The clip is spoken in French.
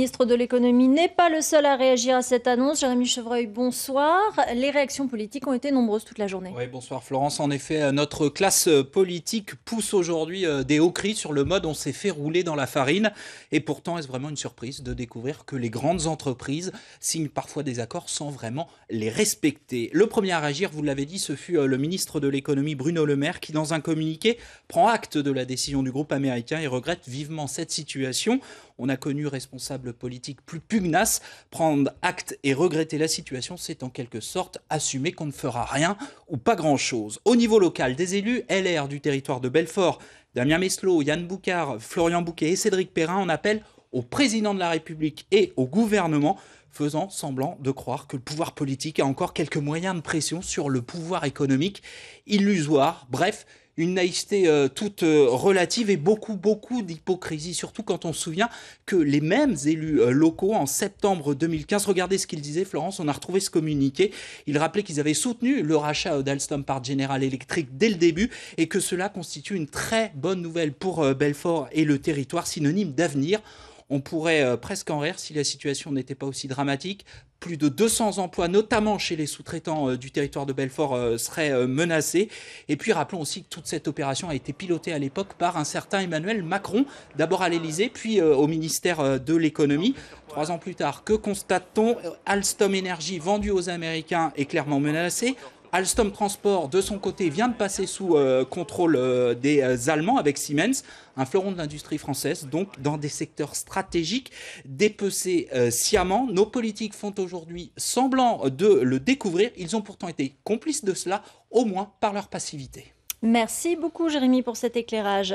ministre de l'économie n'est pas le seul à réagir à cette annonce. Jérémy Chevreuil, bonsoir. Les réactions politiques ont été nombreuses toute la journée. Oui, bonsoir Florence. En effet, notre classe politique pousse aujourd'hui des hauts cris sur le mode on s'est fait rouler dans la farine. Et pourtant, est-ce vraiment une surprise de découvrir que les grandes entreprises signent parfois des accords sans vraiment les respecter? Le premier à réagir, vous l'avez dit, ce fut le ministre de l'économie Bruno Le Maire qui, dans un communiqué, prend acte de la décision du groupe américain et regrette vivement cette situation. On a connu responsables politiques plus pugnaces. Prendre acte et regretter la situation, c'est en quelque sorte assumer qu'on ne fera rien ou pas grand-chose. Au niveau local, des élus LR du territoire de Belfort, Damien Meslot, Yann Boucard, Florian Bouquet et Cédric Perrin en appellent au président de la République et au gouvernement, faisant semblant de croire que le pouvoir politique a encore quelques moyens de pression sur le pouvoir économique illusoire. Bref, une naïveté toute relative et beaucoup d'hypocrisie, surtout quand on se souvient que les mêmes élus locaux, en septembre 2015, regardez ce qu'ils disaient, Florence, on a retrouvé ce communiqué, ils rappelaient qu'ils avaient soutenu le rachat d'Alstom par General Electric dès le début et que cela constitue une très bonne nouvelle pour Belfort et le territoire, synonyme d'avenir. On pourrait presque en rire si la situation n'était pas aussi dramatique. Plus de 200 emplois, notamment chez les sous-traitants du territoire de Belfort, seraient menacés. Et puis rappelons aussi que toute cette opération a été pilotée à l'époque par un certain Emmanuel Macron, d'abord à l'Élysée, puis au ministère de l'économie. 3 ans plus tard, que constate-t-on? Alstom Energy, vendu aux Américains, est clairement menacé. Alstom Transport, de son côté, vient de passer sous contrôle des Allemands avec Siemens, un fleuron de l'industrie française, donc dans des secteurs stratégiques dépecés sciemment. Nos politiques font aujourd'hui semblant de le découvrir. Ils ont pourtant été complices de cela, au moins par leur passivité. Merci beaucoup Jérémy pour cet éclairage.